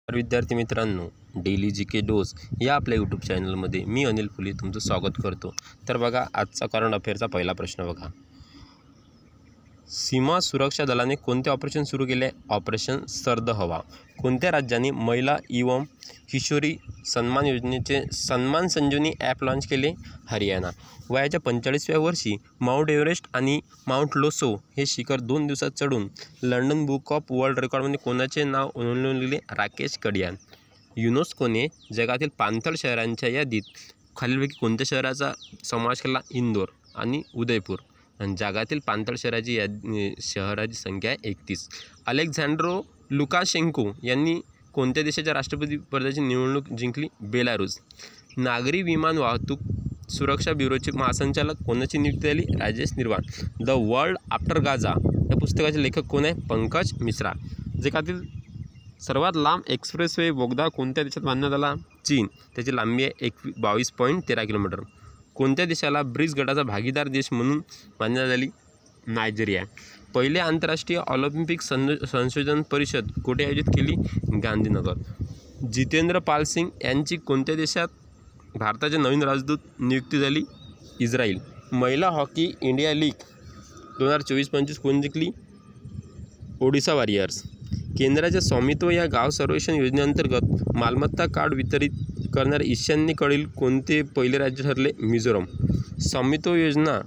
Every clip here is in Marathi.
तर विद्यार्थी मित्रांनो, डेली जी के डोज या आपल्या यूट्यूब चॅनलमध्ये मी अनिल फुले तुमचं स्वागत करतो। तर बघा, आजचा करंट अफेअरचा पहिला प्रश्न बघा। सीमा सुरक्षा दलाने कोणते ऑपरेशन सुरू केले? ऑपरेशन सर्द हवा। कोणत्या राज्याने महिला एवं किशोरी सन्मान योजनेचे सन्मान संजीवनी ॲप लॉन्च केले? हरियाणा। वयाच्या 45व्या वर्षी माउंट एव्हरेस्ट आणि माउंट लोसो हे शिखर 2 दिवसात चढून लंडन बुक ऑफ वर्ल्ड रेकॉर्डमध्ये कोणाचे नाव नोंदवले? राकेश कडियान। युनेस्कोने जगातील 500 शहरांच्या यादीत खालीलपैकी कोणत्या शहराचा समावेश केला? इंदोर आणि उदयपूर। आणि जगातील 500 शहराची संख्या आहे 31। अलेक्झांड्रो लुकाशेंको यांनी कोणत्या देशाच्या राष्ट्रपती पदाची निवडणूक जिंकली? बेलारूस। नागरी विमान वाहतूक सुरक्षा ब्युरोचे महासंचालक कोणाची नियुक्ती झाली? राजेश निर्वाण। द वर्ल्ड आफ्टर गाझा या पुस्तकाचे लेखक कोण आहे? पंकज मिश्रा। जगातील सर्वात लांब एक्सप्रेसवे बोगदा कोणत्या देशात बांधण्यात आला? चीन। त्याची लांबी आहे 22.13 किलोमीटर। कोणत्या देशाला ब्रिक्स गटाचा भागीदार देश म्हणून मान्यता झाली? नायजेरिया। पहिले आंतरराष्ट्रीय ऑलिम्पिक संशोधन परिषद कुठे आयोजित केली? गांधीनगर। जितेंद्र पाल सिंग यांची कोणत्या देशात भारताचे नवीन राजदूत नियुक्ती झाली? इस्रायल। महिला हॉकी इंडिया लीग 2024-25 कोण जिंकली? ओडिशा वॉरियर्स। केंद्राच्या स्वामित्व या गाव सर्वेक्षण योजनेअंतर्गत मालमत्ता कार्ड वितरित करणारे ईशान्येकडील कोणते पहिले राज्य ठरले? मिझोरम। स्वामित्व योजना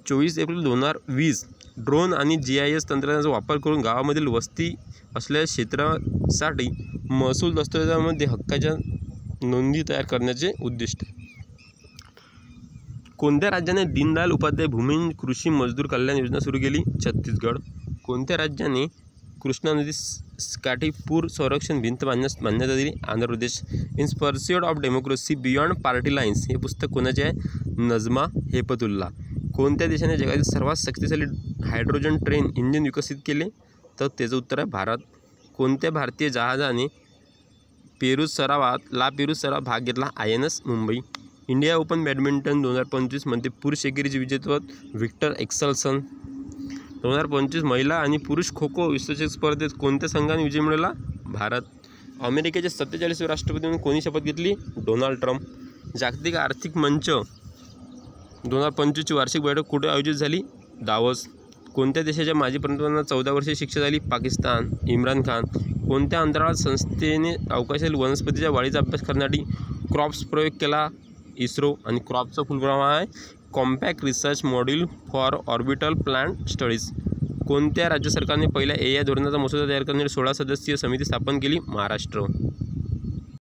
24 एप्रिल 2020 ड्रोन आणि GIS तंत्रज्ञानाचा वापर करून गावामधील वस्ती असलेल्या क्षेत्रासाठी महसूल दस्तऐवजामध्ये हक्काच्या नोंदी तयार करण्याचे उद्दिष्ट। कोणत्या राज्याने दीनदयाल उपाध्याय भूमिहीन कृषी मजदूर कल्याण योजना सुरू केली? छत्तीसगड। कोणत्या राज्याने कृष्णा नदी काठी पूर संरक्षण भिंत बांधण्यास मान्यता दिली? Andhra Pradesh. In pursuit of democracy beyond party lines हे पुस्तक कोणाचे आहे? नजमा हेपतुल्ला। कोणत्या देशाने जगातील सर्वात शक्तिशाली हायड्रोजन ट्रेन इंजिन विकसित केले? तर त्याचं उत्तर आहे भारत। कोणत्या भारतीय जहाजाने पेरू सरावात भाग घेतला? INS Mumbai. India open badminton 2025 मध्ये पुरुष एकेरीचे विजेतेपद व्हिक्टर एक्सेल्सन। 2025 महिला आणि पुरुष खो खो विश्वचषक स्पर्धेत कोणत्या संघाने विजय मिळवला? भारत। अमेरिकेचे 47वे राष्ट्रपती म्हणून कोणी शपथ घेतली? Donald Trump. जागतिक आर्थिक मंच 2025ची वार्षिक बैठक कुठे आयोजित झाली? दावोस। कोणत्या देशाच्या माजी पंतप्रधानांना 14 वर्षे शिक्षा झाली? पाकिस्तान। इम्रान खान। कोणत्या अंतराळ संस्थेने अवकाशातील वनस्पतीच्या वाढीचा अभ्यास करण्यासाठी क्रॉप्स प्रयोग केला? इस्रो। आणि क्रॉपचा फुलफॉर्म आहे compact research module for orbital plant studies. कोणत्या राज्य सरकारने पहिल्या AI धोरणाचा मसुदा तयार करणारी 16 सदस्यीय समिती स्थापन केली? महाराष्ट्र।